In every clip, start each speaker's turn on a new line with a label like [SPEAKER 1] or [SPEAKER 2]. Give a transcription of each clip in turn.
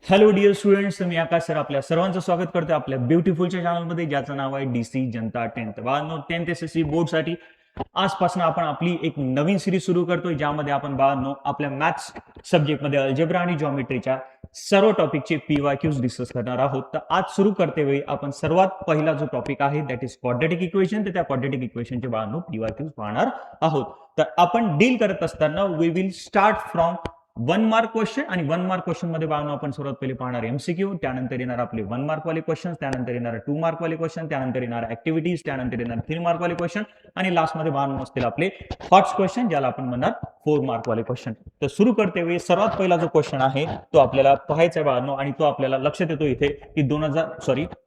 [SPEAKER 1] Hello dear students, मी आकाश sir आपल्या सर्वांचं स्वागत करतो आपल्या ब्युटिफुलच्या चॅनलमध्ये, ज्याचं नाव आहे डीसी जनता 10th. बाळांनो, 10th SSC बोर्डसाठी आजपासून आपण आपली एक नवीन सिरीज सुरू करतोय, ज्यामध्ये आपण बाळांनो आपल्या मॅथ्स सब्जेक्टमध्ये अल्जेब्रा आणि जॉमेट्रीच्या सर्व टॉपिकचे PYQs डिस्कस करणार आहोत. तर आज सुरू करते वेळी आपण सर्वात पहिला जो टॉपिक आहे दॅट इज क्वाड्रॅटिक इक्वेशन. तर त्या क्वाड्रॅटिक इक्वेशनचे बाळांनो PYQs पाहणार आहोत. तर आपण डील करत असताना we will start from 1 mark question, आणि 1 मार्क क्वेश्चन मध्ये बाळांनो आपण सर्वात पहिले पाहणार MCQ, त्यानंतर येणार आपले 1 मार्क वाले क्वेश्चन, त्यानंतर येणार 2 मार्क वाले क्वेश्चन, त्यानंतर येणार ऍक्टिव्हिटीज, त्यानंतर येणार 3 मार्क वाले क्वेश्चन, आणि लास्ट मध्ये बाळांनो असतील आपले हॉट्स क्वेश्चन, ज्याला आपण म्हणणार 4 मार्क वाले क्वेश्चन. तर सुरू करते वेळी सर्वात पहिला जो क्वेश्चन आहे तो आपल्याला पाहायचा आहे बाळांनो, आणि तो आपल्याला लक्षात येतो इथे की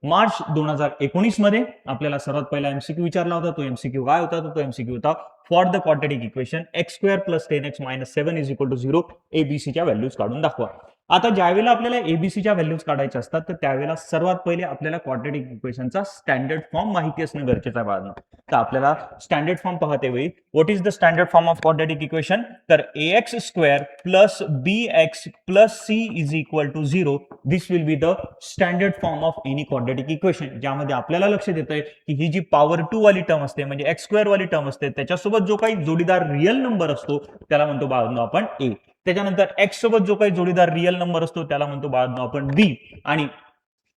[SPEAKER 1] मार्च 2019 मध्ये आपल्याला सर्वात पहिला MCQ विचारला होता. तो MCQ काय होता? तो MCQ होता for the quadratic equation x² + 10x - 7 = 0 ABCच्या व्हॅल्यूज काढून दाखवा. आता ज्यावेळेला आपल्याला ABCच्या व्हॅल्यूज काढायच्या असतात, तर त्यावेळेला सर्वात पहिले आपल्याला क्वाड्रॅटिक इक्वेशनचा स्टँडर्ड फॉर्म माहिती असणं गरजेचं आहे बाळांनो. तर आपल्याला स्टँडर्ड फॉर्म पाहते वेळी what is the standard form of quadratic equation? तर ax² + bx + c = 0. This will be the standard form of any quadratic equation, ज्यामध्ये आपल्याला लक्षात येतंय की ही जी पॉवर 2 वाली टर्म असते, म्हणजे x² वाली टर्म असते, त्याच्यासोबत जो काही जोडीदार रिअल नंबर असतो त्याला म्हणतो बाळांनो आपण a. त्याच्यानंतर x सोबत जो काही जोडीदार रिअल नंबर असतो त्याला म्हणतो बाळांनो आपण b, आणि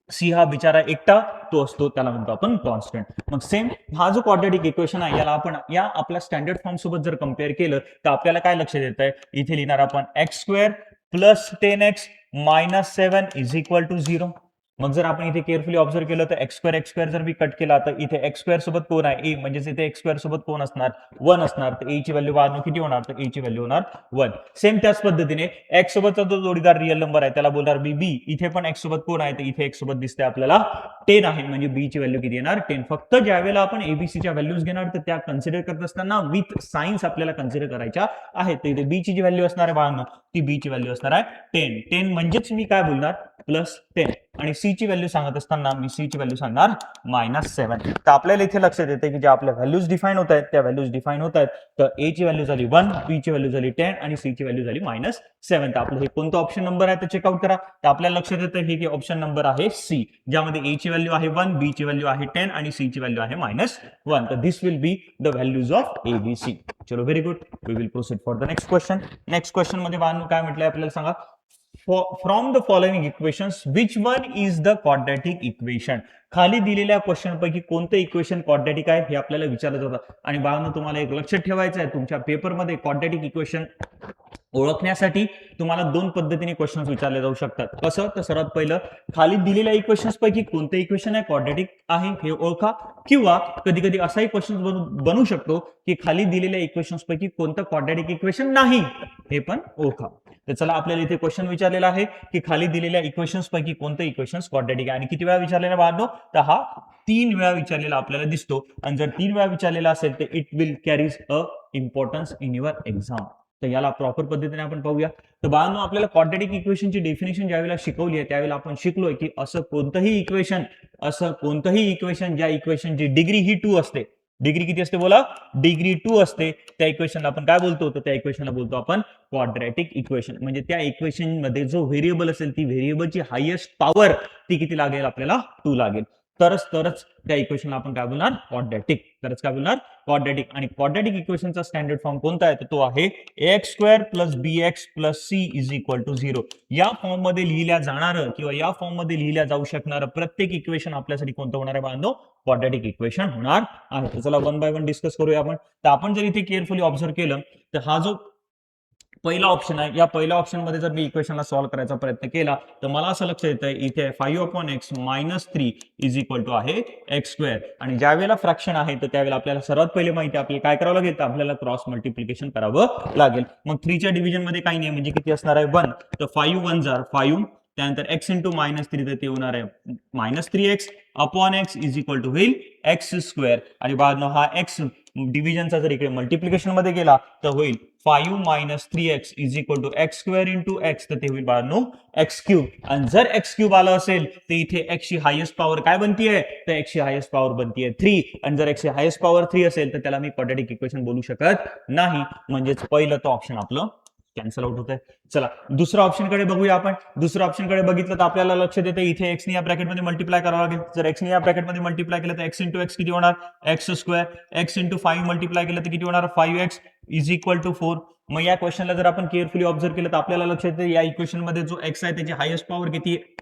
[SPEAKER 1] सी हा बिचारा एकटा तो असतो, त्याला म्हणतो आपण कॉन्स्टंट. मग सेम हा जो क्वाड्रॅटिक इक्वेशन आहे याला आपण या आपल्या स्टँडर्ड फॉर्म सोबत जर कम्पेअर केलं तर आपल्याला काय लक्षात येत आहे? इथे लिहिणार आपण x² + 10x - 7 = 0. मग जर आपण इथे केअरफुली ऑब्झर्व केलं तर x² जर मी कट केला तर इथे x² सोबत कोण आहे? a, म्हणजेच इथे x² सोबत कोण असणार? 1 असणार. तर a ची व्हॅल्यू बाळांनो किती होणार? तर a ची व्हॅल्यू होणार 1. सेम त्याच पद्धतीने x सोबतचा जो जोडीदार रिअल नंबर आहे त्याला बोलणार b. इथे पण x सोबत कोण आहे? तर इथे x सोबत दिसते आपल्याला 10 आहे, म्हणजे b ची व्हॅल्यू किती येणार? 10. फक्त ज्यावेळेला आपण ABCच्या व्हॅल्यूज घेणार तर त्या कन्सिडर करत असताना विथ सायन्स आपल्याला कन्सिडर करायच्या आहेत. तर इथे b ची जी व्हॅल्यू असणार आहे बाळांनो, ती b ची व्हॅल्यू असणार आहे 10. 10 म्हणजेच मी काय बोलणार? +10. आणि c ची व्हॅल्यू सांगत असताना मी c ची व्हॅल्यू सांगणार -7. तर आपल्याला इथे लक्षात येते की ज्या आपल्या व्हॅल्यूज डिफाईन होत आहेत त्या व्हॅल्यूज डिफाईन होत आहेत. तर a ची व्हॅल्यू झाली 1, b ची व्हॅल्यू झाली 10, आणि c ची व्हॅल्यू झाली -7. तर आपलं हे कोणतं ऑप्शन नंबर आहे तर चेकआउट करा. तर आपल्याला लक्षात येतं हे की ऑप्शन नंबर आहे C, ज्यामध्ये a ची व्हॅल्यू आहे 1, b ची व्हॅल्यू आहे 10, आणि c ची व्हॅल्यू आहे -1. तर this will be the values of ABC. चलो, very good. We will proceed for the next question. Next question मध्ये बाळांनो काय म्हटलंय आपल्याला सांगा? From the following equations which one is the quadratic equation? खाली दिलेल्या क्वेश्चन पैकी कोणतं इक्वेशन क्वाड्रॅटिक आहे हे आपल्याला विचारलं जातं. आणि बाळांनो, तुम्हाला एक लक्षात ठेवायचं आहे, तुमच्या पेपरमध्ये क्वाड्रॅटिक इक्वेशन ओळखण्यासाठी तुम्हाला 2 पद्धतीने क्वेश्चन विचारले जाऊ शकतात. कसं? तर सर्वात पहिलं, खाली दिलेल्या इक्वेशन्स पैकी कोणतं इक्वेशन आहे क्वाड्रॅटिक आहे हे ओळखा, किंवा कधी कधी असाही क्वेश्चन बनू शकतो की खाली दिलेल्या इक्वेशन्स पैकी कोणतं क्वाड्रॅटिक इक्वेशन नाही हे पण ओळखा. तर चला, आपल्याला इथे क्वेश्चन विचारलेला आहे की खाली दिलेल्या इक्वेशन्स पैकी कोणतं इक्वेशन क्वाड्रॅटिक आहे, आणि किती वेळा विचारलेला बाळांनो? तर हा 3 वेळा विचारलेला आपल्याला दिसतो. आणि जर 3 वेळा विचारलेला असेल तर it will carries a importance in your exam. तर याला प्रॉपर पद्धतीने आपण पाहूया. तर बाळांनो, आपल्याला क्वाड्रॅटिक इक्वेशनची डेफिनेशन ज्यावेळेला शिकवली आहे त्यावेळेला आपण शिकलोय की असं कोणतंही इक्वेशन ज्या इक्वेशनची डिग्री ही 2 असते. डिग्री किती असते बोला? डिग्री 2 असते. त्या इक्वेशनला आपण काय बोलतो? तर त्या इक्वेशनला बोलतो आपण क्वाड्रॅटिक इक्वेशन. म्हणजे त्या इक्वेशन मध्ये जो व्हेरिएबल असेल ती व्हेरिएबलची हायेस्ट पॉवर ती किती लागेल? आपल्याला 2 लागेल. तरच त्या इक्वेशनला आपण काय बोलणार? क्वाड्रॅटिक. तरच काय बोलणार? क्वाड्रॅटिक. आणि क्वाड्रॅटिक इक्वेशनचा स्टँडर्ड फॉर्म कोणता आहे? तर तो आहे ax² + bx + c = 0. या फॉर्म मध्ये लिहिल्या जाणारं किंवा या फॉर्म मध्ये लिहिल्या जाऊ शकणारं प्रत्येक इक्वेशन आपल्यासाठी कोणतं होणार आहे बाळांनो? क्वाड्रॅटिक इक्वेशन होणार आहे. तर चला, 1 बाय 1 डिस्कस करूया आपण. तर आपण जर इथे केअरफुली ऑब्झर्व केलं तर हा जो पहिला ऑप्शन आहे, या पहिल्या ऑप्शन मध्ये जर मी इक्वेशनला सॉल्व्ह करायचा प्रयत्न केला तर मला असं लक्षात येतं इथे 5/x - 3 आहे x². आणि ज्या वेळेला फ्रॅक्शन आहे तर त्यावेळेला आपल्याला सर्वात पहिले माहिती आहे आपल्याला काय करावं लागेल? तर आपल्याला क्रॉस मल्टिप्लिकेशन करावं लागेल. मग 3 च्या डिव्हिजन मध्ये काही नाही, म्हणजे किती असणार आहे? 1. तर 5 1 जार 5, त्यानंतर x × -3 तर ते होणार आहे -3x अपॉन x होईल x². आणि बाळांनो, हा x डिव्हिजनचा जर इकडे मल्टिप्लिकेशन मध्ये गेला तर होईल 5 - 3x x² × x, तर ते होईल बाळांनो x³. आणि जर x³ आलं असेल तर इथे x ची हायेस्ट पॉवर काय बनतीये? तर x ची हायेस्ट पॉवर बनतीये 3. आणि जर x ची हायेस्ट पॉवर 3 असेल तर त्याला मी क्वाड्रॅटिक इक्वेशन बोलू शकत नाही. म्हणजेच पहिलं तो ऑप्शन आपलं कॅन्सल आउट होत आहे. चला दुसऱ्या ऑप्शन कडे बघूया आपण. दुसऱ्या ऑप्शन कडे बघितलं तर आपल्याला लक्षात येते इथे एक्स ने या ब्रॅकेटमध्ये मल्टिप्लाय करावं लागेल. जर एक्स ने या ब्रॅकेटमध्ये मल्टिप्लाय केलं तर एक्स इंटू एक्स किती होणार, x square. X into 5 multiply केलं तर किती होणार, 5x इज इक्वल टू 4. मग या क्वेश्चनला जर आपण केअरफुली ऑब्झर्व केलं तर आपल्याला लक्षात येते या इक्वेशन मध्ये जो एक्स आहे त्याची हायेस्ट पॉवर किती आहे,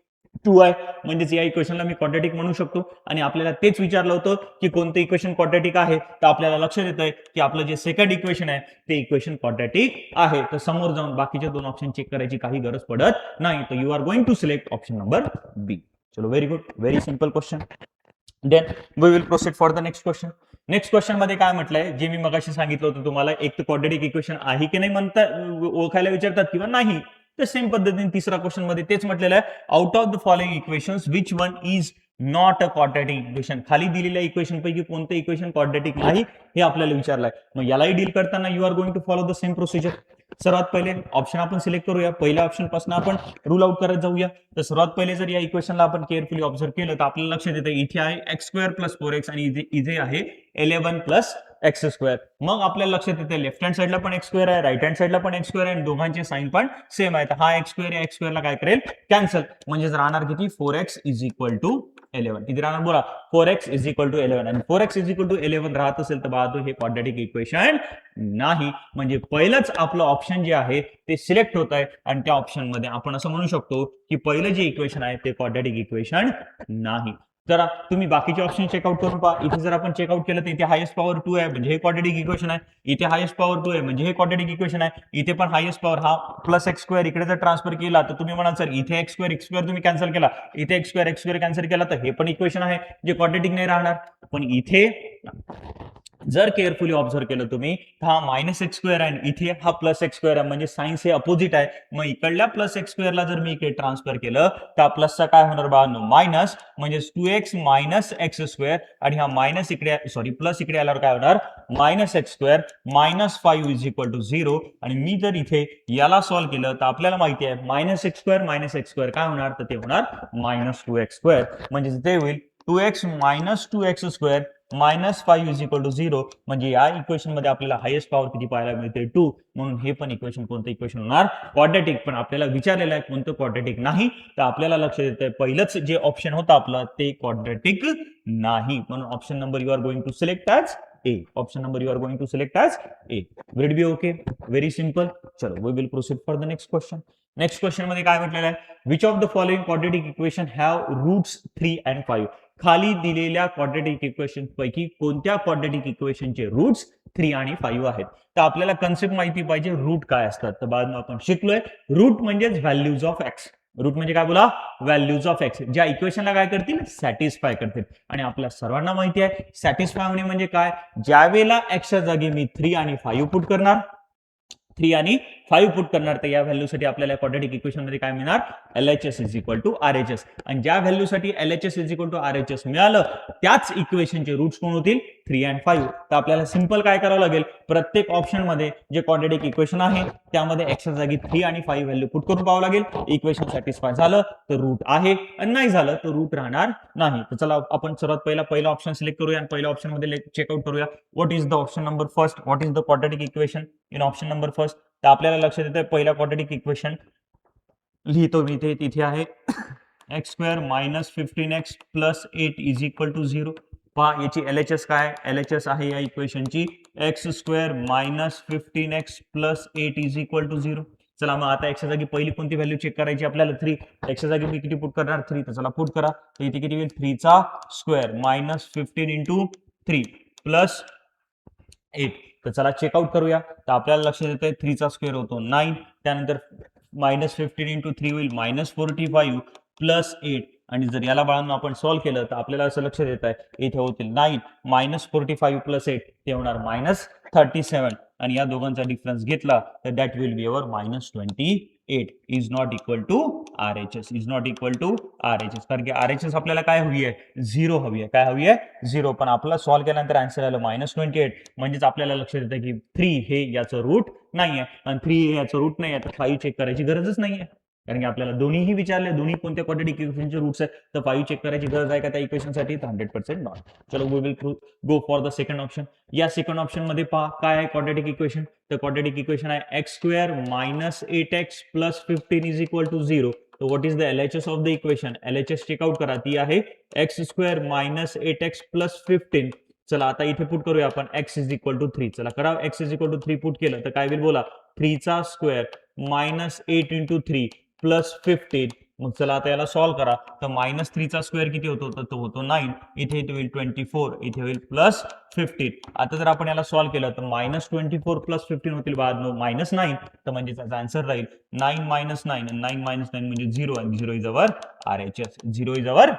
[SPEAKER 1] 2 आहे. म्हणजेच या इक्वेशनला मी क्वाड्रॅटिक म्हणू शकतो. आणि आपल्याला तेच विचारलं होतं की कोणतं इक्वेशन क्वाड्रॅटिक आहे, तर आपल्याला लक्षात येतंय की आपलं जे सेकंड इक्वेशन आहे ते इक्वेशन क्वाड्रॅटिक आहे. तर समोर जाऊन बाकीचे दोन ऑप्शन चेक करायची काही गरज पडत नाही. तर you are going to select option number B. चलो very good, very simple question. Then we will proceed for the next question. Next question मध्ये काय म्हटलंय, जे मी मगाशी सांगितलं होतं तुम्हाला, एक तर क्वाड्रॅटिक इक्वेशन आहे की नाही म्हणता ओळखायला विचारतात किंवा नाही. तर सेम पद्धतीने तिसरा क्वेश्चन मध्ये तेच म्हटलेलं आहे, out of the following equations which one is not a quadratic equation. खाली दिलेल्या इक्वेशन पैकी कोणतं इक्वेशन क्वाड्रॅटिक नाही हे आपल्याला विचारलंय. मग यालाही डील करताना you are going to follow the same procedure. सर्वात पहिले ऑप्शन आपण सिलेक्ट करूया. पहिल्या ऑप्शन पासून आपण रूल आउट करत जाऊया. तर सर्वात पहिले जर या इक्वेशनला आपण केअरफुली ऑब्झर्व केलं तर आपल्याला लक्षात येतं इथे आहे एक्स स्क्वेअर प्लस 4x आणि इथे आहे 11 प्लस एक्स स्क्वेअर. मग आपल्याला लक्षात येते लेफ्ट हँड साईडला पण एक्स स्क्वेअर आहे, राईट हँड साईडला पण एक्स स्क्वेअर आहे आणि दोघांचे साइन पण सेम आहे. तर हा एक्स स्क्वेअर या एक्स स्क्वेअरला काय करेल, कॅन्सल. म्हणजे राहणार किती, 4x इज इक्वल टू 11. किती राहणार बोला, 4x इज इक्वल टू 11. आणि 4x इज इक्वल टू 11 राहत असेल तर बघा हे क्वाड्रॅटिक इक्वेशन नाही. म्हणजे पहिलंच आपलं ऑप्शन जे आहे ते सिलेक्ट होत आहे आणि त्या ऑप्शन मध्ये आपण असं म्हणू शकतो की पहिलं जे इक्वेशन आहे ते क्वाड्रॅटिक इक्वेशन नाही. जरा तुम्ही बाकीचे ऑप्शन चेकआउट करून पहा. इथे जर आपण चेकआउट केलं तर इथे हायेस्ट पॉवर 2 आहे म्हणजे हे क्वाड्रॅटिक इक्वेशन आहे. इथे हायेस्ट पॉवर 2 आहे म्हणजे हे क्वाड्रॅटिक इक्वेशन आहे. इथे पण हायेस्ट पॉवर हा प्लस एक्स स्क्वेअर इकडे जर ट्रान्सफर केला तर तुम्ही म्हणाल सर इथे एक्स स्क्वेअर तुम्ही कॅन्सल केला, इथे एक्स स्क्वेअर कॅन्सल केला तर हे पण इक्वेशन आहे जे क्वाड्रॅटिक नाही राहणार. पण इथे जर केअरफुली ऑब्झर्व केलं तुम्ही तर हा मायनस एक्स स्क्वेअर आहे, इथे हा प्लस एक्स स्क्वेअर आहे म्हणजे सायन्स हे अपोजिट आहे. मग इकडल्या प्लस एक्स स्क्वेअरला जर मी इकडे ट्रान्सफर केलं तर प्लसचा काय होणार बाळांनो, मायनस. म्हणजे 2x मायनस एक्स स्क्वेअर आणि हा मायनस इकडे सॉरी प्लस इकडे आल्यावर काय होणार, minus x square minus 5 is equal to 0. आणि मी जर इथे याला सॉल्व्ह केलं तर आपल्याला माहिती आहे मायनस एक्स स्क्वेअर काय होणार, तर ते होणार मायनस 2x स्क्वेअर. म्हणजे ते होईल 2x minus 2x square minus 5 is equal to 0. म्हणजे या इक्वेशन मध्ये आपल्याला हायेस्ट पॉवर किती पाहायला मिळते, 2. म्हणून हे पण इक्वेशन कोणतं इक्वेशन होणार, क्वाड्रॅटिक. पण आपल्याला विचारलेलं आहे कोणतं क्वाड्रॅटिक नाही, तर आपल्याला लक्षात येतं पहिलंच जे ऑप्शन होतं आपलं ते क्वाड्रॅटिक नाही. म्हणून option number you are going to select as A. Option number you are going to select as A. Will be okay, very simple. चलो we will proceed for the next question. Next question मध्ये काय म्हटलेलं आहे, which of the following quadratic equation have roots 3 and 5. खाली दिलेल्या quadratic equation पैकी कोणत्या quadratic इक्वेशनचे रूट्स 3 आणि 5 आहेत. तर आपल्याला कन्सेप्ट माहिती पाहिजे रूट काय असतात. तर बाद आपण शिकलोय रूट म्हणजेच व्हॅल्यूज ऑफ एक्स. रूट म्हणजे काय बोला, व्हॅल्यूज ऑफ एक्स, ज्या इक्वेशनला काय करतील, सॅटिस्फाय करतील. आणि आपल्या सर्वांना माहिती आहे सॅटिस्फाय होणे म्हणजे काय, ज्या वेळेला एक्सच्या जागी मी 3 आणि 5 पुट करणार, 3 आणि 5 पुट करणार, तर या व्हॅल्यूसाठी आपल्याला क्वाड्रॅटिक इक्वेशन मध्ये काय मिळणार, LHS is equal to RHS. आणि ज्या व्हॅल्यूसाठी LHS is equal to RHS मिळालं त्याच इक्वेशनचे रूट्स कोण होतील, 3 and 5. तर आपल्याला सिंपल काय करावं लागेल, प्रत्येक ऑप्शन मध्ये जे क्वाड्रॅटिक इक्वेशन आहे त्यामध्ये एक्सच्या जागी 3 आणि 5 व्हॅल्यू पुट करून पाहावं लागेल. इक्वेशन सॅटिस्फाय झालं तर रूट आहे आणि नाही झालं तर रूट राहणार नाही. तर चला आपण सर्वात पहिला ऑप्शन सिलेक्ट करूया आणि पहिल्या ऑप्शन मध्ये चेकआउट करूया. What is the option number first, what is the quadratic equation in option number first. तर आपल्याला लक्षात येतं पहिला क्वाड्रॅटिक इक्वेशन लिहितो मी तिथे आहे x square minus 15x plus 8 is equal to 0. पहा याची LHS काय, LHS आहे या इक्वेशनची x square minus 15x plus 8 is equal to 0. चला मग आता एक्सच्या जागी पहिली कोणती व्हॅल्यू चेक करायची आपल्याला, 3. एक्सच्या जागी मी किती पुट करणार, 3. तर चला पुट करा. तर इथे किती होईल, 3 चा स्क्वेअर मायनस 15 इंटू 3 प्लस 8. तर चला चेकआउट करूया. तर आपल्याला लक्षात येतंय 3 चा स्क्वेअर होतो 9. त्यानंतर मायनस 15 इंटू 3 होईल मायनस 45 प्लस 8. आणि जर याला बाळांनो आपण सॉल्व्ह केलं तर आपल्याला असं लक्षात येत आहे इथे होतील 9 मायनस 45 प्लस 8 ते होणार मायनस 37. आणि या दोघांचा डिफरन्स घेतला तर that will be our minus 28 is not equal to RHS. Is not equal to RHS. कारण की RHS आपल्याला काय हवी आहे, 0 हवी आहे. काय हवी आहे, 0. पण आपला सॉल्व्ह केल्यानंतर आन्सर आलं मायनस 28. म्हणजेच आपल्याला लक्षात येतं की 3 हे याचं रूट नाहीये आणि 3 हे याचं रूट नाही आहे तर 5 चेक करायची गरजच नाहीये. कारण की आपल्याला दोन्हीही विचारले, दोन्ही कोणत्या क्वाड्रेटिक इक्वेशनचे रूट्स आहेत, तर 5 चेक करायची गरज आहे का त्या इक्वेशनसाठी? 100% नॉट. चलो we will go for the second option. या सेकंड ऑप्शन मध्ये पहा काय आहे क्वाड्रेटिक इक्वेशन. तर क्वाड्रेटिक इक्वेशन आहे x² minus 8x plus 15 is equal to 0. तर what is the LHS of the equation? LHS check out करा, ती आहे x² मायनस 8x प्लस 15. चला आता इथे पुट करूया आपण x इज इक्वल टू 3. चला करा, x is equal to 3 put केलं तर काय होईल बोला? 3 चा स्क्वेअर मायनस 8 इंटू 3 प्लस 15. मग चला आता याला सॉल्व्ह करा, तर मायनस 3 चा स्क्वेअर किती होतो? तर तो होतो 9. इथे होईल 24, इथे होईल प्लस 15. आता जर आपण याला सॉल्व्ह केलं तर मायनस 24 प्लस 15 होतील बाद मायनस 9. तर म्हणजे त्याचा आन्सर राहील 9 मायनस 9, 9 मायनस 9 म्हणजे 0, आणि 0 is our RHS. 0 is our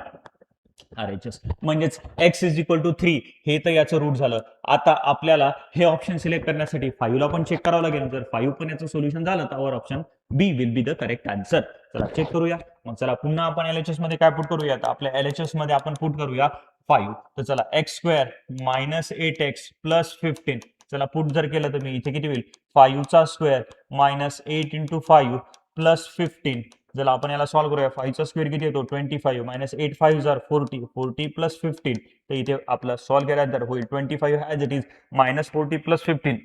[SPEAKER 1] RHS. म्हणजेच x इज इक्वल टू 3 हे तर याचं रूट झालं. आता आपल्याला हे ऑप्शन सिलेक्ट करण्यासाठी 5 ला पण चेक करावं लागेल. जर 5 पण याचं सोल्युशन झालं तर our option B will be the correct answer. चला चेक करूया. मग चला पुन्हा आपण LHS मध्ये काय पुट करूया? तर आपल्या LHS मध्ये आपण पुट करूया 5. तर चला x² मायनस 8x प्लस 15. चला पुट जर केलं तर मी इथे किती होईल? 5 चा स्क्वेअर मायनस 8 इंटू 5 प्लस 15. जर आपण याला सॉल्व्ह करूया, 5 चा स्क्वेअर किती येतो? 25 मायनस 8 5 जार 40, 40 प्लस 15. तर इथे आपला सॉल्व्ह केला तर होईल 25 as it is minus 40 plus 15.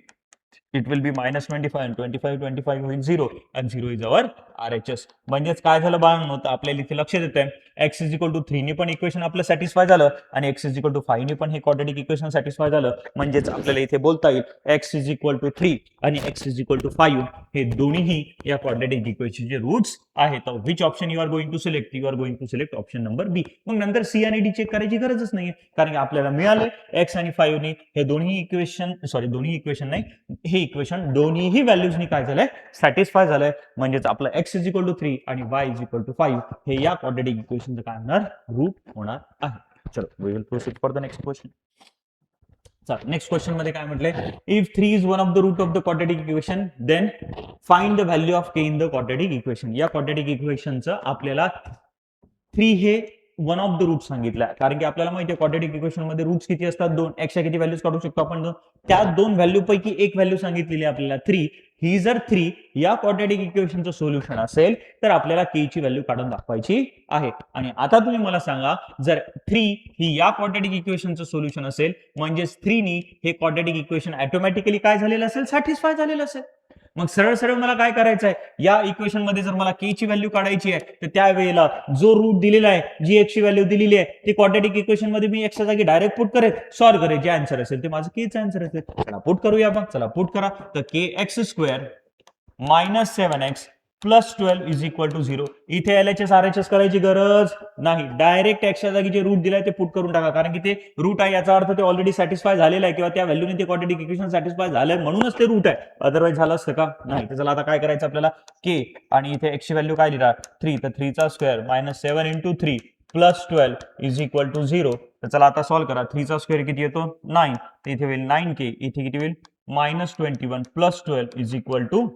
[SPEAKER 1] It will be minus 25 आणि 25 होईल 0, आणि 0 इज अवर RHS. म्हणजेच काय झालं बाळांनो, तर आपल्याला इथे लक्ष देतंय x इज इक्वल टू 3 ने पण इक्वेशन आपलं सॅटिस्फाय झालं, आणि x इज इक्वल टू 5 ने पण हे क्वाड्रेटिक इक्वेशन सॅटिस्फाय झालं. म्हणजेच आपल्याला इथे बोलता येईल x इज इक्वल टू 3 आणि x इज इक्वल टू 5 हे दोन्हीही या क्वाड्रेटिक इक्वेशनचे रूट्स आहेत. तर which option you are going to select? You are going to select option number B. मग नंतर सी आणि डी चेक करायची गरजच नाहीये, कारण की आपल्याला मिळाले x आणि 5 ने हे दोन्ही इक्वेशन नाही, हे इक्वेशन दोन्हीही व्हॅल्यूजनी काय झालंय? सॅटिस्फाय झालंय. म्हणजेच आपलं x इज इक्वल टू 3 आणि y इज इक्वल टू 5 हे या क्वाड्रेटिक इक्वेशनचं काय होणार? रूट होणार आहे. चलो we will proceed for the next question. चला नेक्स्ट क्वेश्चन मध्ये काय म्हटलंय? If 3 is one of the root of the quadratic equation then find the value of k in the quadratic equation. या क्वाड्रेटिक इक्वेशनचं आपल्याला 3 हे वन ऑफ द रूट सांगितलं, कारण की आपल्याला माहिती आहे क्वाड्रेटिक इक्वेशन मध्ये रूट्स किती असतात? 2. x च्या किती व्हॅल्यूज काढू शकतो आपण? त्या 2 व्हॅल्यू पैकी एक व्हॅल्यू सांगितलेली आपल्याला 3. ही जर 3 या क्वाड्रेटिक इक्वेशनचं सोल्युशन असेल तर आपल्याला k ची व्हॅल्यू काढून दाखवायची आहे. आणि आता तुम्ही मला सांगा, जर 3 ही या क्वाड्रेटिक इक्वेशनचं सोल्युशन असेल, म्हणजेच 3 नी हे क्वाड्रेटिक इक्वेशन ऑटोमॅटिकली काय झालेलं असेल? सॅटिस्फाय झालेलं असेल. मग सरळ सरळ मला काय करायचं आहे? या इक्वेशन मध्ये जर मला k ची व्हॅल्यू काढायची आहे, तर त्यावेळेला जो रूट दिलेला आहे, जी x ची व्हॅल्यू दिलेली आहे, ती क्वाड्रेटिक इक्वेशन मध्ये मी x च्या जागी डायरेक्ट पुट करेल, सॉल्व्ह करेल. जे आन्सर असेल ते माझं k चं आन्सर असेल. चला पुट करूया आपण. चला पुट करा. तर kx² minus 7x plus 12 is equal to 0. इथे LHS RHS करायची गरज नाही, डायरेक्ट x च्या जागी जे रूट दिलाय ते पुट करून टाका, कारण की ते रूट आहे याचा अर्थ ते ऑलरेडी सॅटिस्फाय झालेलं आहे, किंवा त्या व्हॅल्यूने ते क्वाड्रेटिक इक्वेशन सॅटिस्फाय झालंय म्हणूनच ते रूट आहे. अदरवाइज झालं असतं का? नाही. तर चला आता काय करायचं आपल्याला? k आणि इथे x ची व्हॅल्यू काय लिहिणार? 3. तर 3 चा square minus 7 into 3 plus 12 is equal to 0. तर चला आता सॉल्व्ह करा. 3 चा स्क्वेअर किती येतो? 9. तर इथे होईल 9k. इथे किती होईल? Minus 21 plus 12 is equal to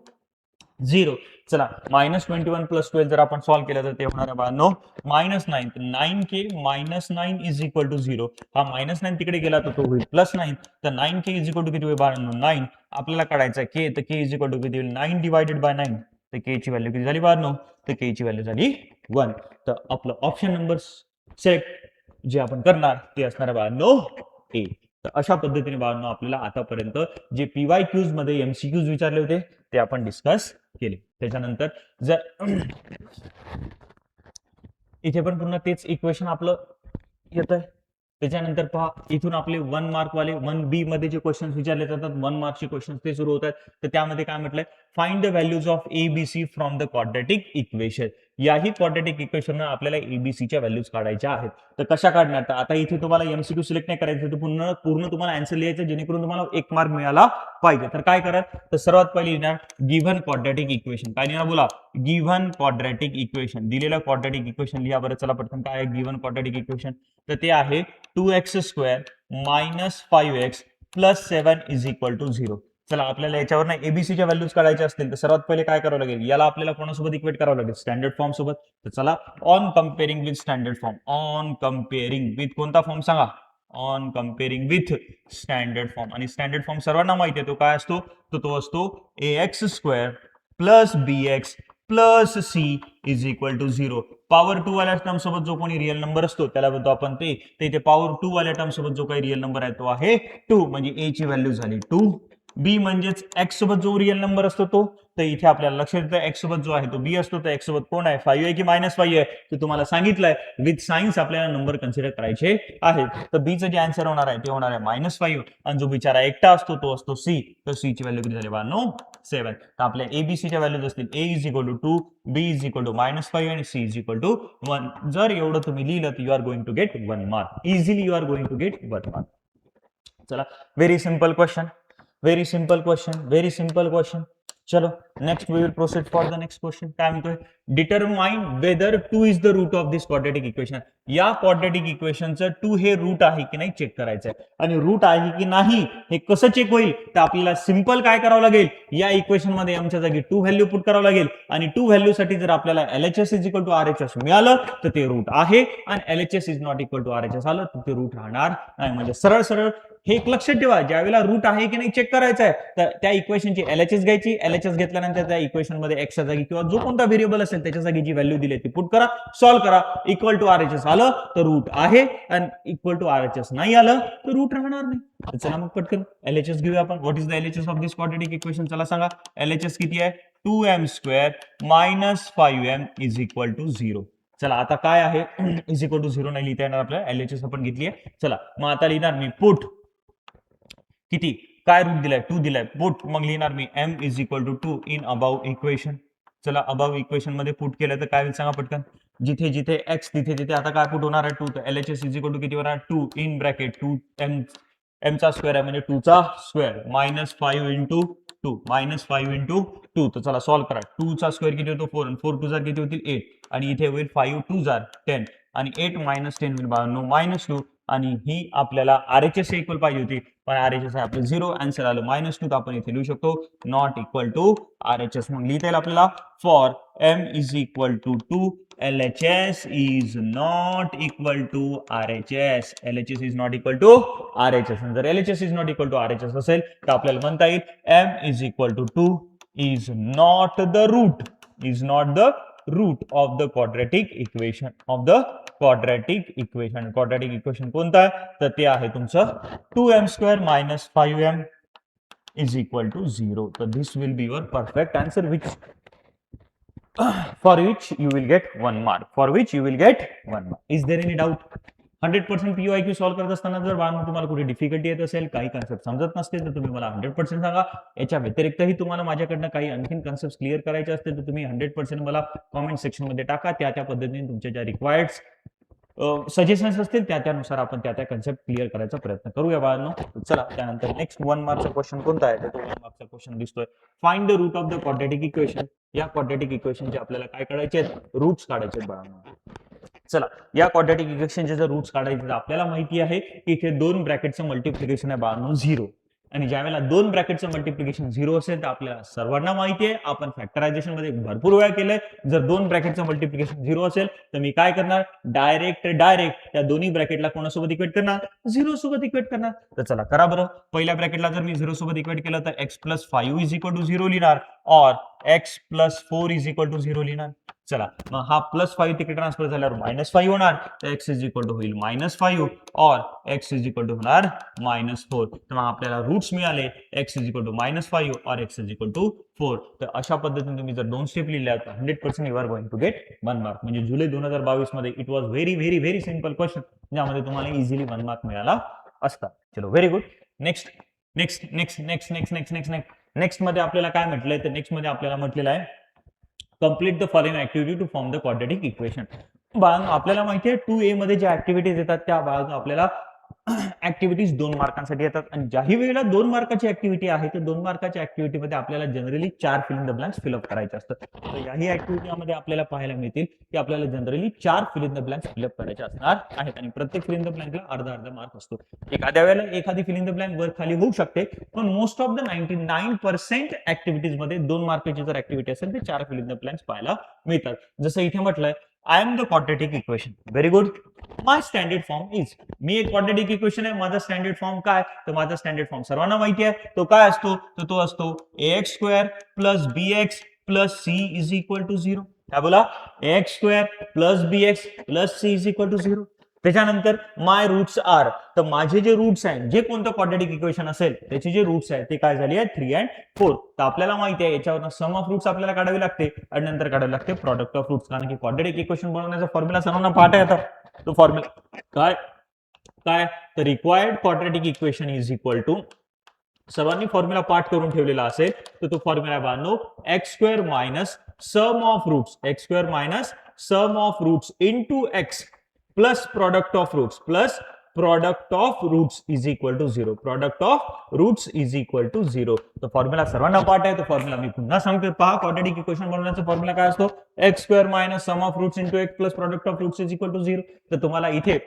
[SPEAKER 1] 0. चला मायनस 21 प्लस 12 जर आपण सॉल्व्ह केलं तर ते होणार आहे बाळांनो minus 9. 9k minus 9 is equal to 0. हा मायनस 9 तिकडे गेला तर तो होईल प्लस 9. तर 9k इज इक्वल टू किती होईल बाळांनो? 9. आपल्याला काढायचं आहे k, तर k इज इक्वल टू किती होईल? 9 डिवायडेड बाय 9. तर k ची व्हॅल्यू किती झाली बाळांनो? तर k ची व्हॅल्यू झाली 1. तर आपलं ऑप्शन नंबर सिलेक्ट जे आपण करणार ते असणार आहे बाळांनो A. तर अशा पद्धतीने बाळांनो आपल्याला आतापर्यंत जे PYQs मध्ये MCQs विचारले होते ते आपण डिस्कस केले. त्याच्यानंतर जर इथे पण पुन्हा तेच इक्वेशन आपलं येत आहे. त्याच्यानंतर पहा, इथून आपले 1 मार्क वाले 1B मध्ये जे क्वेश्चन विचारले जातात, 1 मार्कचे क्वेश्चन ते सुरू होतात. तर त्यामध्ये काय म्हटलंय? Find the values of ABC from the quadratic equation. याही क्वाड्रेटिक इक्वेशन आपल्याला एबीसीच्या व्हॅल्यूज काढायच्या आहेत. तर कशा काढणार? तर आता इथे तुम्हाला MCQ सिलेक्ट नाही करायचं, तर पूर्ण तुम्हाला आन्सर लिहायचं, जेणेकरून तुम्हाला 1 मार्क मिळाला पाहिजे. तर काय करा? तर सर्वात पहिले लिहिणार गिव्हन क्वाड्रेटिक इक्वेशन. काय लिहिणार बोला? Given quadratic equation. दिलेलं क्वाड्रेटिक इक्वेशन लिहा बरं. चला पटकन. काय आहे गिव्हन क्वाड्रेटिक इक्वेशन? तर ते आहे 2x² minus 5x plus 7 is equal to 0. चला आपल्याला याच्यावर ना एबीसीच्या व्हॅल्यूज काढायच्या असतील तर सर्वात पहिले काय करावं लागेल? याला आपल्याला कोणासोबत इक्वेट करावं लागेल? स्टँडर्ड फॉर्म सोबत. तर चला on comparing with standard form. On comparing with कोणता फॉर्म सांगा? On comparing with standard form. आणि स्टँडर्ड फॉर्म सर्वांना माहिती आहे तो काय असतो? तो असतो ax² plus bx plus c is equal to 0. Power 2 वाल्या टर्म सोबत जो कोणी रिअल नंबर असतो त्याला म्हणतो आपण ते इथे पॉवर 2 वाल्या टर्म सोबत जो काही रिअल नंबर आहे तो आहे 2, म्हणजे ए ची व्हॅल्यू झाली 2. बी म्हणजेच एक्स सोबत जो रिअल नंबर असतो तो, तर इथे आपल्याला लक्षात येतं एक्स सोबत जो आहे तो बी असतो, तर एक्स सोबत कोण आहे 5 आहे की -5 आहे, ते तुम्हाला सांगितलंय. विथ सायन्स आपल्याला नंबर कन्सिडर करायचे आहेत. तर बीचं जे आन्सर होणार आहे ते होणार आहे -5, आणि जो बिचारा एकटा असतो तो असतो सी. तर सी ची व्हॅल्यू किती झाली बाळांनो 7. तर आपल्या एबीसीच्या व्हॅल्यूज असतील A is equal to 2, B is equal to -5 आणि सी इज इक्वल टू 1. जर एवढं तुम्ही लिहिलं तर you are going to get 1 mark. Easily you are going to get 1 mark. चला, very simple question, very simple question, very simple question. चलो next we will proceed for the next question. काय म्हणतोय, determine whether 2 is the root of this quadratic equation. या quadratic इक्वेशनचं 2 हे route आहे की नाही चेक करायचं आहे. आणि रूट आहे की नाही हे कसं चेक होईल, तर आपल्याला सिंपल काय करावं लागेल, या इक्वेशन मध्ये एमच्या जागी 2 व्हॅल्यू पुट करावं लागेल. आणि 2 व्हॅल्यू साठी जर आपल्याला LHS is equal to RHS मिळालं तर ते रूट आहे, आणि LHS is not equal to RHS आलं तर ते रूट राहणार नाही. म्हणजे सरळ सरळ हे एक लक्षात ठेवा, ज्यावेळेला रूट आहे की नाही चेक करायचं आहे तर त्या इक्वेशनची LHS घ्यायची. LHS घेतल्यानंतर त्या इक्वेशन मध्ये एक्सच्या जागी किंवा जो कोणता व्हेरिएबल असेल त्याच्या जागी जी व्हॅल्यू दिली ती पुट करा, सॉल्व्ह करा. इक्वल टू RHS आलं तर रूट आहे, आणि इक्वल टू RHS नाही आलं तर रूट राहणार नाही. तर चला मग पटकन LHS घेऊया आपण. What is the LHS of this quadratic equation, चला सांगा. LHS किती आहे, 2m² - 5m is equal to 0. चला आता काय आहे, इज इक्वल टू 0 नाही लिहिता येणार आपल्याला, LHS आपण घेतली आहे. चला मग आता लिहिणार मी पुट किती, काय रूट दिलाय 2 दिलाय, पुट मग लिहिणार मी m is equal to 2 in above equation. चला अबाव इक्वेशन मध्ये पुट केलं तर काय होईल सांगा पटकन. जिथे जिथे x तिथे तिथे आता काय पुट होणार आहे 2, तर LHS इज इक्वल टू किती होणार 2 इन ब्रॅकेट 2 m चा स्क्वेअर आहे म्हणजे 2 चा स्क्वेअर -5 इंटू 2 -5 इंटू 2. तर चला सॉल्व्ह करा. 2 चा स्क्वेअर किती होतो 4, आणि 4 2 जार किती होतील 8, आणि इथे होईल 5 2 जार 10, आणि 8 - 10 होईल -2, आणि ही आपल्याला RHS इक्वल पाहिजे होती, पण RHS आहे आपलं 0. आन्सर आलं -2, तर आपण इथे लिहू शकतो नॉट इक्वल टू RHS. मग लिहिता येईल आपल्याला for m is equal to 2, LHS is not equal to RHS. LHS is not equal to RHS. जर LHS is not equal to RHS असेल तर आपल्याला म्हणता येईल m is equal to 2 is not the root, is not the root of the quadratic equation, of the quadratic equation. Quadratic equation कोणतं आहे, तर ते आहे तुमचं 2m² - 5m is equal to 0. तर this will be your perfect answer, which for which you will get 1 mark, for which you will get 1 mark. Is there any doubt? 100% PYQ solve करत असताना जर तुम्हाला कुठे डिफिकल्टी येत असेल, काही concept समजत नसतील तर तुम्ही मला 100% सांगा. याच्या व्यतिरिक्तही तुम्हाला माझ्याकडनं काही आणखीन कन्सेप्ट क्लिअर करायचे असतील तर तुम्ही 100% मला कॉमेंट सेक्शन मध्ये टाका. त्या पद्धतीने तुमच्या ज्या रिक्वायर्ड सजेशन्स असतील त्यानुसार आपण त्या कन्सेप्ट क्लिअर करायचा प्रयत्न करूया बाळांनो. चला त्यानंतर नेक्स्ट 1 मार्कचा क्वेश्चन कोणता आहे, तर तो 1 मार्कचा क्वेश्चन दिसतोय. Find the root of the quadratic equation. या क्वाड्रॅटिक इक्वेशनचे आपल्याला काय काढायचे आहेत, रूट्स काढायचे आहेत बाळांनो. चला या क्वाड्रॅटिक इक्वेशनचे जर रूट्स काढायचे तर आपल्याला माहिती आहे की इथे 2 ब्रॅकेटचं मल्टिप्लिकेशन आहे बाळांनो 0, आणि ज्यावेळेला 2 ब्रॅकेटचं मल्टिप्लिकेशन 0 असेल तर आपल्याला सर्वांना माहिती आहे, आपण फॅक्टरायझेशन मध्ये भरपूर वेळा केलंय. जर 2 ब्रॅकेटचं मल्टिप्लिकेशन 0 असेल तर मी काय करणार, डायरेक्ट त्या दोन्ही ब्रॅकेटला कोणासोबत इक्वेट करणार, 0 सोबत इक्वेट करणार. तर चला करा बरं. पहिल्या ब्रॅकेटला जर मी 0 सोबत इक्वेट केलं तर x + 5 इज इक्वल टू 0 लिहिणार, और x + 4 इज इक्वल टू 0 लिहिणार. चला मग हा +5 तिकडे ट्रान्सफर झाल्यावर -5 होणार, तर x इज इक्वल टू होईल -5, और x इज इक्वल टू होणार -4. तर मग आपल्याला रूट्स मिळाले, x इज इक्वल टू -5 और x इज इक्वल टू 4. तर अशा पद्धतीने तुम्ही जर 2 स्टेप लिहिल्या तर 100% you are going to get 1 mark. म्हणजे जुलै 2022 मध्ये it was very very very simple question, ज्यामध्ये तुम्हाला इझिली 1 मार्क मिळाला असता. चलो very good. Next next next next next next next next next मध्ये आपल्याला काय म्हटलंय, तर नेक्स्ट मध्ये आपल्याला म्हटलेलं आहे complete the following activity to form the quadratic equation. बाळांनो आपल्याला माहिती आहे 2A मध्ये ज्या ऍक्टिव्हिटीज येतात त्या बाळांनो आपल्याला ऍक्टिव्हिटीज 2 मार्कांसाठी येतात, आणि ज्याही वेळेला 2 मार्काची ऍक्टिव्हिटी आहे तर 2 मार्काच्या ऍक्टिव्हिटी मध्ये आपल्याला generally 4 fill in the blanks fill up करायचे असतात. तर याही ऍक्टिव्हिटीमध्ये आपल्याला पाहायला मिळतील की आपल्याला generally 4 fill in the blanks fill up करायचे असणार आहेत, आणि प्रत्येक फिल इन द ब्लँकला अर्धा मार्क असतो. एखाद्या वेळेला एखादी फिल इन द ब्लँक वर खाली होऊ शकते, पण मोस्ट ऑफ द 99% ऍक्टिव्हिटीज मध्ये 2 मार्काची जर ऍक्टिव्हिटी असेल तर 4 फिल इन द ब्लँक्स पाहायला मिळतात. जसं इथे म्हटलंय I am the quadratic equation. Very good. My standard form is, मी एक क्वाड्रॅटिक इक्वेशन आहे, माझा स्टँडर्ड फॉर्म काय, तर माझा स्टँडर्ड फॉर्म सर्वांना माहिती आहे तो काय असतो, तर तो असतो ax² + bx plus c is equal to 0. काय बोला, x square plus b x plus c is equal to 0. त्याच्यानंतर माय रूट्स आर, तर माझे जे रूट्स आहेत, जे कोणतं क्वाड्रॅटिक इक्वेशन असेल त्याचे जे रूट्स आहेत ते काय झाले आहेत 3 and 4. तर आपल्याला माहिती आहे याच्यावर सम ऑफ रूट्स आपल्याला काढावी लागते आणि नंतर काढावी लागते प्रॉडक्ट ऑफ रूट्स, कारण की क्वाड्रॅटिक इक्वेशन बनवण्याचा फॉर्म्युला सर्वांना पाठ आहे. आता तो फॉर्म्युला काय काय तर required quadratic equation is equal to, सर्वांनी फॉर्म्युला पाठ करून ठेवलेला असेल तर तो फॉर्म्युला बांधो x square minus sum of roots, x square minus sum of roots into x plus product of roots plus product of roots is equal to 0. Product of roots is equal to 0. तो formula सर्वांना पाठ आहे. तो formula मी पुन्हा सांगतो. पहा, quadratic equation बनवण्याचा formula काय असतो, x square minus sum of roots into x plus product of roots is equal to 0. तर तुम्हाला इथे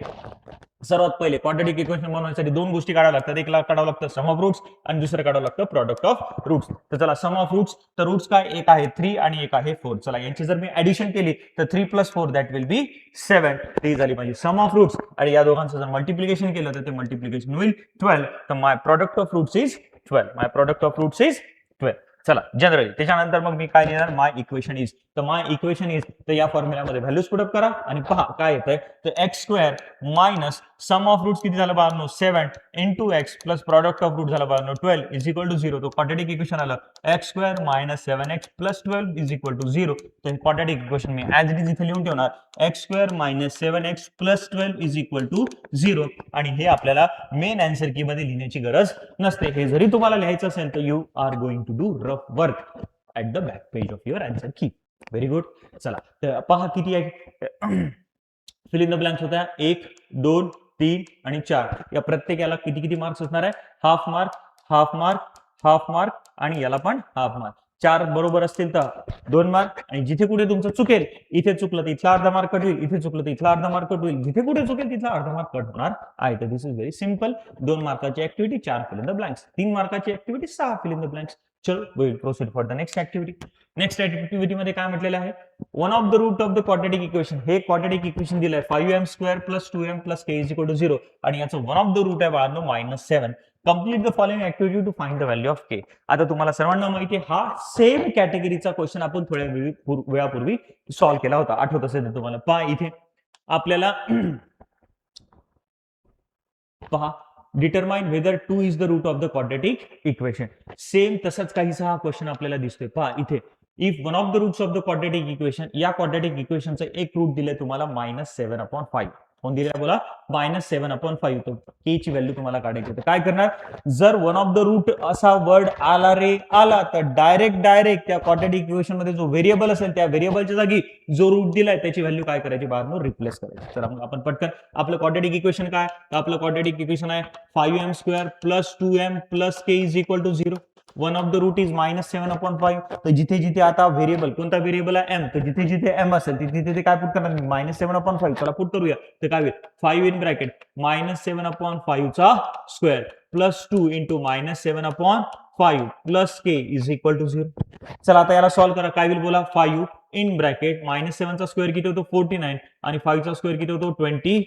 [SPEAKER 1] सर्वात पहिले क्वाड्रॅटिक इक्वेशन बनवण्यासाठी दोन गोष्टी काढाव्या लागतात. एक काढावं लागतं सम ऑफ रूट्स आणि दुसरं काढावं लागतं प्रोडक्ट ऑफ रूट्स. तर चला, सम ऑफ रूट्स, तर रूट्स काय, एक आहे 3 आणि एक आहे 4. चला, यांची जर मी ऍडिशन केली तर 3 + 4 दॅट विल बी 7. ती झाली माझी सम ऑफ रूट्स. आणि या दोघांचं जर मल्टिप्लिकेशन केलं तर ते मल्टिप्लिकेशन होईल 12. तर my product of roots is 12. My product of roots is 12. चला, जनरली त्याच्यानंतर मग मी काय लिहिणार, माय इक्वेशन इज. तर माय इक्वेशन इज, तर या फॉर्म्युल्यामध्ये व्हॅल्यूज पुट अप करा आणि पहा काय येतंय. तर x square minus sum of roots किती झालं बाळांनो, 7 into x plus product of root झालं बाळांनो 12 इज इक्वल टू 0. तो क्वाड्रॅटिक इक्वेशन आलं x square minus 7x plus 12 is equal to 0. तर क्वाड्रॅटिक इक्वेशन मी ऍज इट इज इथे लिहून ठेवणार, x square minus 7x plus 12 is equal to 0. आणि हे आपल्याला मेन आन्सर की मध्ये लिहिण्याची गरज नसते. हे जरी तुम्हाला लिहायचं असेल तर you are going to do rough work at the back page of your answer की. Very good. चला, तर पहा किती आहे. फिल इन द ब्लँक्स होत्या 1, 2, 3 आणि 4. या प्रत्येकाला किती किती मार्क्स असणार आहे, half mark, half mark, half mark आणि याला पण हाफ मार्क. 4 बरोबर असतील तर 2 मार्क. आणि जिथे कुठे तुमचं चुकेल, इथे चुकलं तर इथला अर्धा मार्क कट होईल, इथे चुकलं तर इथला अर्धा मार्क कट होईल, जिथे कुठे चुकेल तिथला अर्धा मार्क कट होणार आहे. तर दिस इज व्हेरी सिंपल. 2 मार्काची activity, 4 fill in the blanks. 3 मार्काची activity, 6 fill in the blanks. चलो, we will proceed for the next activity. Next activity मध्ये काय म्हटलेलं आहे, one of the root of the quadratic equation. हे quadratic equation दिलंय 5m square plus 2m plus k is equal to 0. आणि याचं one of the route आहे बाळांनो -7. Complete the following activity to find the value of k. आता तुम्हाला सर्वांना माहिती आहे हा सेम कॅटेगरीचा क्वेश्चन आपण थोड्या वेळापूर्वी सॉल्व्ह केला होता, आठवत असेल तर तुम्हाला. पहा इथे आपल्याला पहा, determine whether 2 is the root of the quadratic equation. Same तसाच काहीसा हा क्वेश्चन आपल्याला दिसतोय. पहा इथे, if one of the roots of the quadratic equation, या क्वाड्रॅटिक इक्वेशनचं एक रूट दिलंय तुम्हाला -7/5. कोण दिलंय बोला, -7/5. तो k ची व्हॅल्यू तुम्हाला काढायची. तर काय करणार, जर वन ऑफ द रूट असा वर्ड आला रे आला तर डायरेक्ट त्या क्वाड्रॅटिक इक्वेशन मध्ये जो व्हेरिएबल असेल त्या व्हेरिएबलच्या जागी जो रूट दिलाय त्याची व्हॅल्यू काय करायची, बाहेर रिप्लेस करायची. तर मग आपण पटकन, आपलं क्वाड्रॅटिक इक्वेशन काय, आपलं क्वाड्रॅटिक इक्वेशन आहे 5m square plus 2m plus k is equal to 0. One of the root is -7/5. तर जिथे जिथे आता व्हेरिएबल, कोणता व्हेरिएबल आहे m, तर जिथे जिथे m असेल तिथे तिथे काय पुट करणार, -7/5. चला पुट करूया. तर काय होईल, 5 इन ब्रॅकेट -7/5 चा square plus 2 into -7/5 plus k is equal to 0. चला आता याला सॉल्व्ह करा. काय होईल बोला, 5 इन ब्रॅकेट -7 चा स्क्वेअर किती होतो 49 आणि 5 चा स्क्वेअर किती होतो 25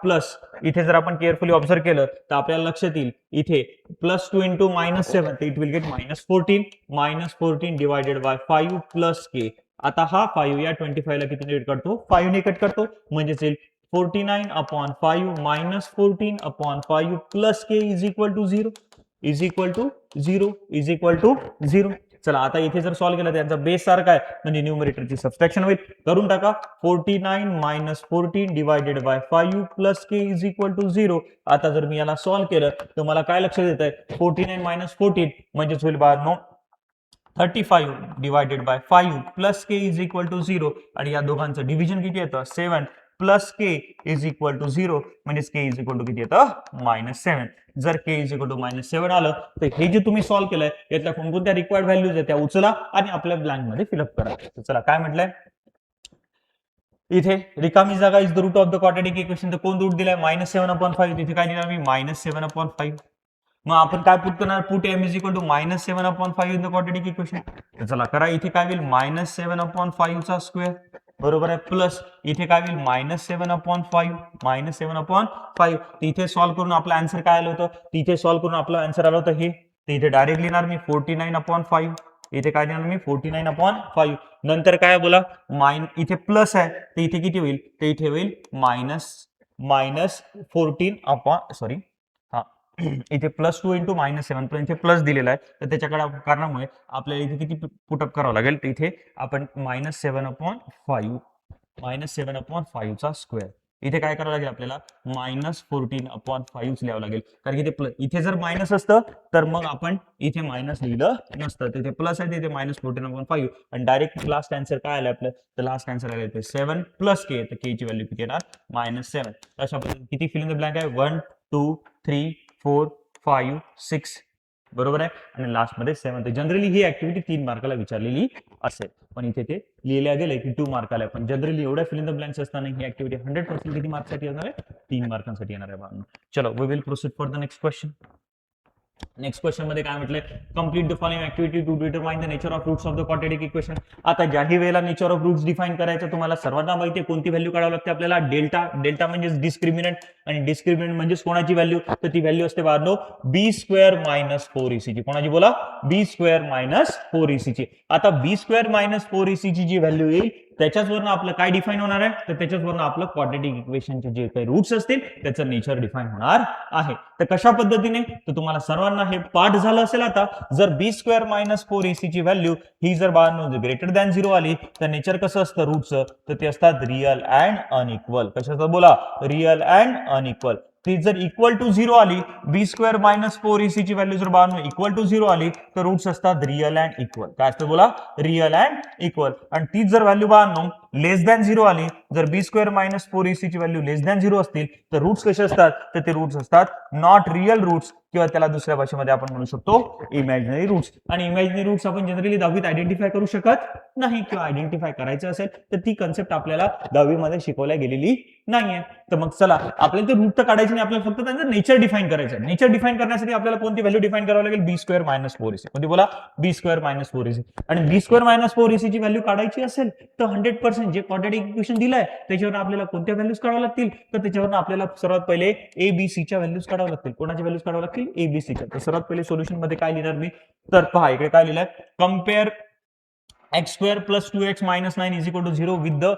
[SPEAKER 1] प्लस, इथे जर आपण केअरफुली ऑब्झर्व केलं तर आपल्याला लक्षात येईल इथे +2 इंटू -7 तर it will get -14 divided by 5 plus k. आता हा 5 या 25 ला किती कट करतो, 5 ने कट करतो, म्हणजेच येईल 49/5 -14/5 plus k is equal to 0 is equal to 0 is equal to 0. चला आता इथे जर सॉल्व्ह केलं त्यांचा बेस सारखा आहे म्हणजे न्यूमरेटरची सबट्रॅक्शन होईल. करून टाका. 49 - 14 divided by 5 plus k is equal to 0. आता जर मी याला सॉल्व्ह केलं तर मला काय लक्षात येत आहे, 49 - 14 म्हणजेच होईल बाळांनो 35 divided by 5 plus k is equal to 0. आणि या दोघांचं डिव्हिजन किती येतं, 7 plus k is equal to 0. म्हणजेच k इज इक्वल टू किती येतं, -7. जर k इज इक्वल टू -7 आलं तर हे जे तुम्ही सॉल्व्ह केलंय यातल्या कोणकोणत्या रिक्वायर्ड व्हॅल्यूज आहेत त्या उचला आणि आपल्या ब्लँक मध्ये फिलअप करा. तर चला काय म्हटलंय इथे, रिकामी जागा is the root of the quadratic equation. तर कोण रूट दिलाय -7/5. तिथे काय दिलं मी -7/5. मग आपण काय पुट करणार, put m is equal to -7/5 in the quadratic equation. तर चला करा. इथे काय होईल -7/5 चा स्क्वेअर बरोबर आहे प्लस इथे काय होईल -7/5. इथे सॉल्व्ह करून आपलं आन्सर काय आलं होतं, तिथे सॉल्व्ह करून आपलं आन्सर आलं होतं हे. तर इथे डायरेक्ट लिहिणार मी 49/5 इथे काय देणार मी 49/5. नंतर काय बोला इथे प्लस आहे तर इथे किती होईल, तर इथे होईल मायनस 14 सॉरी हा इथे +2 × -7 पण इथे प्लस दिलेला आहे तर त्याच्या कारणामुळे आपल्याला इथे किती पुटअप करावं लागेल, तर इथे आपण -7/5 चा स्क्वेअर. इथे काय करावं लागेल आपल्याला -14/5 लिहावं लागेल, कारण की इथे जर मायनस असतं तर मग आपण इथे मायनस लिहिलं नसतं. तिथे प्लस आहे तिथे -14/5 आणि डायरेक्ट लास्ट आन्सर काय आलं आपलं, तर लास्ट आन्सर आलं ते 7 + k. तर k ची व्हॅल्यू किती येणार -7. अशा पद्धतीने किती फिल इन द ब्लँक आहे 1 2 3 4 5 6 बरोबर आहे आणि लास्ट मध्ये 7. तर जनरली ही ऍक्टिव्हिटी 3 मार्काला विचारलेली असेल पण इथे ते लिहिल्या गेले की 2 मार्काला आहे. पण जनरली एवढ्या फिल इन द ब्लँक्स असताना ही ऍक्टिव्हिटी 100% किती मार्क्ससाठी येणार आहे, 3 मार्कांसाठी येणार आहे. चलो we will proceed for the next question. Next question मध्ये काय म्हटलंय, complete the following activity to determine the nature of roots of the quadratic equation. आता ज्याही वेळेला नेचर ऑफ रूट्स डिफाइन करायचं तुम्हाला सर्वांना माहिती आहे कोणती व्हॅल्यू काढावी लागते आपल्याला, डेल्टा म्हणजे डिस्क्रिमिनंट आणि डिस्क्रिमिनंट म्हणजे कोणाची व्हॅल्यू, तर ती व्हॅल्यू असते बाळांनो b² - 4ac ची. कोणाची बोला b² - 4ac ची. आता b² - 4ac ची जी व्हॅल्यू येईल त्याच्याचवरून आपलं काय डिफाइन होणार आहे, तर त्याच्याचवरून आपलं क्वाड्रॅटिक इक्वेशनचे जे काही रूट्स असतील त्याचं नेचर डिफाइन होणार आहे. तर कशा पद्धतीने, तर तुम्हाला सर्वांना हे पाठ झालं असेल आता. जर b² - 4ac ची व्हॅल्यू ही जर ग्रेटर दॅन 0 आली तर नेचर कसं असतं रूटचं, तर ते असतात रिअल अँड अनइक्वल. कशाचं बोला, रिअल अँड अनइक्वल. ती जर इक्वल टू 0 आली, b² - 4ac ची व्हॅल्यू जर इक्वल टू 0 आली तर रूट्स असतात रिअल अँड इक्वल. काय असतं बोला, रिअल अँड इक्वल. आणि तीच जर व्हॅल्यू लेस दॅन 0 आली, जर b² - 4ac ची व्हॅल्यू लेस दॅन 0 असतील तर रूट्स कसे असतात, तर ते रूट्स असतात नॉट रिअल रूट्स किंवा त्याला दुसऱ्या भाषेमध्ये आपण म्हणू शकतो इमॅजिनरी रूट्स. आणि इमॅजिनरी रूट्स आपण जनरली 10वीत आयडेंटिफाय करू शकत नाही किंवा आयडेंटिफाय करायचं असेल तर ती कन्सेप्ट आपल्याला 10वीमध्ये शिकवल्या गेलेली नाहीये. तर मग चला आपल्याला ते रूट तर काढायचे नाही, आपल्याला फक्त त्यांचं नेचर डिफाइन करायचं आहे. नेचर डिफाइन करण्यासाठी आपल्याला कोणती व्हॅल्यू डिफाइन करावी लागेल, b² - 4ac. कोणती बोला, b² - 4ac. आणि b² - 4ac ची व्हॅल्यू काढायची असेल तर 100% जे क्वाड्रॅटिक इक्वेशन दिलंय त्याच्यावर आपल्याला कोणत्या व्हॅल्यूज काढाव्या लागतील, तर त्याच्यावर आपल्याला सर्वात पहिले abc च्या व्हॅल्यूज काढाव्या लागतील. कोणाच्या व्हॅल्यूज काढाव्या लागतील, abc च्या. तर सर्वात पहिले सोल्युशन मध्ये काय लिहिणार मी, तर पहा इकडे काय लिहिलंय, compare x² + 2x - 9 = 0 with the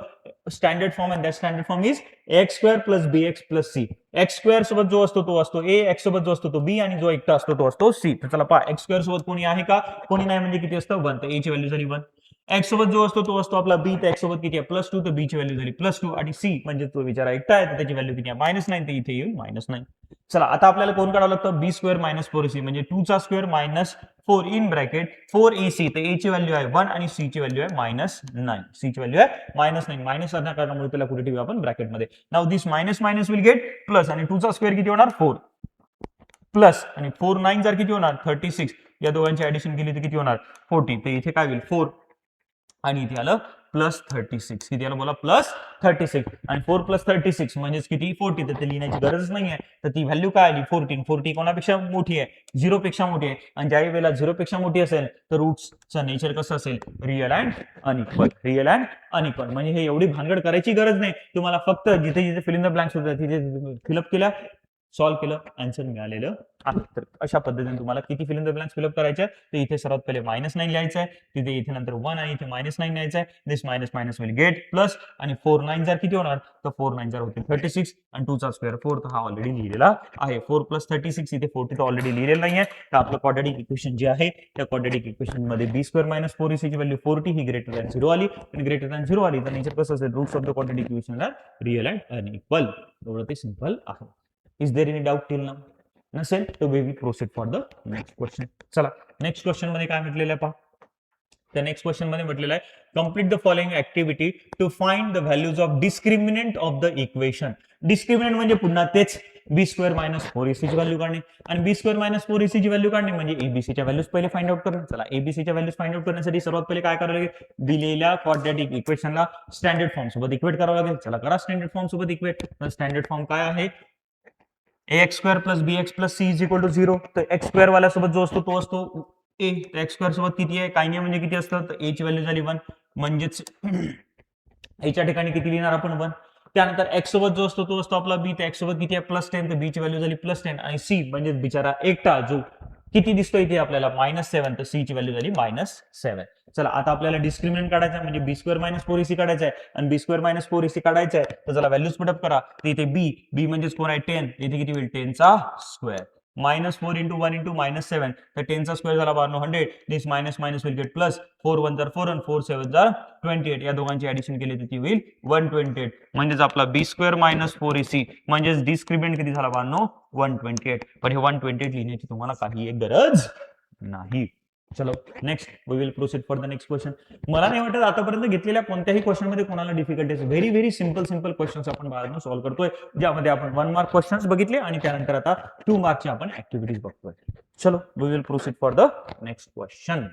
[SPEAKER 1] standard form, and that standard form is x² + bx + c. x² सोबत जो असतो तो असतो a, x सोबत जो असतो तो b आणि जो एकटा असतो तो असतो c. तर चला पहा x² सोबत कोणी आहे का, कोणी नाही म्हणजे किती असतं 1. तर a ची व्हॅल्यू झाली 1. x सोबत जो असतो तो असतो आपला b, तर x सोबत किती आहे +2, तर b ची व्हॅल्यू झाली +2 आणि c म्हणजे तो बिचारा एकटा आहे तर त्याची व्हॅल्यू किती आहे -9, तर इथे येईल -9. चला आता आपल्याला कोण काढावं लागतं, b² - 4ac म्हणजे 2 चा स्क्वेअर -4 इन ब्रॅकेट 4ac. तर a ची व्हॅल्यू आहे 1 आणि c ची व्हॅल्यू आहे -9. c ची व्हॅल्यू आहे -9. मायनस करण्या कारणामुळे त्याला कुठे ठेवू आपण ब्रॅकेटमध्ये. Now this minus will get plus आणि 2 चा स्क्वेअर किती होणार 4 प्लस आणि 4 9 जर किती होणार 36. या दोघांची ऍडिशन केली तर किती होणार 40. तर इथे काय होईल 4 आणि इथे आलं +36. किती आलं बोला +36 आणि 4 + 36 म्हणजेच किती 40. तर ते लिहिण्याची गरज नाही आहे. तर ती व्हॅल्यू काय आली 14. 40 कोणापेक्षा मोठी आहे, 0 पेक्षा मोठी आहे. आणि ज्याही वेळेला 0 पेक्षा मोठी असेल तर रूट्सचं नेचर कसं असेल, real and unequal. Real and unequal म्हणजे हे एवढी भानगड करायची गरज नाही. तुम्हाला फक्त जिथे जिथे फिल इन द ब्लँक्स होत्या तिथे फिलअप केल्या, सॉल्व्ह केलं, आन्सर मिळालेलं आहे. तर अशा पद्धतीने तुम्हाला किती fill in the blanks fill up करायचे आहे, तर इथे सर्वात पहिले -9 लिहायचं आहे, तिथे इथे नंतर 1 आणि इथे -9 लिहायचं आहे. दिस मायनस विल गेट प्लस आणि 4 9 जर किती होणार, तर 4 9 जर होते 36 आणि 2 चा स्क्वेअर 4. तर हा ऑलरेडी लिहिलेला आहे. 4 + 36 इथे 40 तर ऑलरेडी लिहिलेलं नाहीये. तर आपलं क्वाड्रॅटिक इक्वेशन जे आहे त्या क्वाड्रॅटिक इक्वेशन मध्ये b² - 4ac ची व्हॅल्यू 40 ही ग्रेटर दॅन 0 आली आणि ग्रेटर दॅन 0 आली तर नेचर कसं असेल, roots of the quadratic equation are real and unequal. एवढं ते सिंपल आहे. Is there any doubt till now? नसेल तर we will proceed for the next question. चला नेक्स्ट क्वेश्चन मध्ये काय म्हटलेलं आहे पहा. त्या नेक्स्ट क्वेश्चन मध्ये म्हटलेलं आहे complete the following activity to find the values of discriminant of the equation. Discriminant म्हणजे पुन्हा तेच b² - 4ac ची व्हॅल्यू काढणे आणि b² - 4ac ची व्हॅल्यू काढणे म्हणजे abc च्या व्हॅल्यूज पहिले फाइंड आउट करणे. चला abc च्या व्हॅल्यूज फाइंड आउट करण्यासाठी सर्वात पहिले काय करावं लागेल, दिलेल्या क्वाड्रॅटिक इक्वेशनला स्टँडर्ड फॉर्म सोबत इक्वेट करावं लागेल. चला करा स्टँडर्ड फॉर्म सोबत इक्वेट. स्टँडर्ड फॉर्म काय आहे, ax² + bx + c = 0. तर x² वाल्यासोबत जो असतो तो असतो a. तर x² सोबत किती आहे, काही नाही म्हणजे किती असतं, तर a ची व्हॅल्यू झाली 1 म्हणजेच a च्या ठिकाणी किती लिहिणार आपण 1. त्यानंतर x सोबत जो असतो तो असतो आपला b. तर x सोबत किती आहे +10 तर b ची व्हॅल्यू झाली +10 आणि c म्हणजे बिचारा एकटा जो किती दिसतोय इथे आपल्याला -7, तर सी ची व्हॅल्यू झाली -7. चला आता आपल्याला डिस्क्रिमिनंट काढायचा आहे, म्हणजे बी स्क्वेअर मायनस 4ac काढायचा आहे, आणि बी स्क्वेअर मायनस 4ac काढायचा आहे, तर चला व्हॅल्यूज पुटअप करा. तर इथे बी म्हणजे कोण आहे 10, इथे किती होईल 10 चा स्क्वेअर, -4 into 1 into -7, तर 10 चा स्क्वेअर झाला 100. This minus minus will get plus, 4 1 जार 4 आणि 4 7 जार 28. या दोघांची ऍडिशन केली तर ती होईल 128. म्हणजेच आपला बी स्क्वेअर मायनस 4ac म्हणजेच डिस्क्रिमिनंट किती झाला 128. पण हे 128 लिहिण्याची तुम्हाला काही एक गरज नाही. चलो next we will proceed for the next question. मला नाही वाटत आतापर्यंत घेतलेल्या कोणत्याही क्वेश्चन मध्ये कोणाला difficulties, very very simple questions आपण बाळांनो सॉल्व्ह करतोय, ज्यामध्ये आपण 1 मार्क क्वेश्चन्स बघितले आणि त्यानंतर आता 2 मार्कचे आपण ऍक्टिव्हिटीज बघतोय. चलो we will proceed for the next question.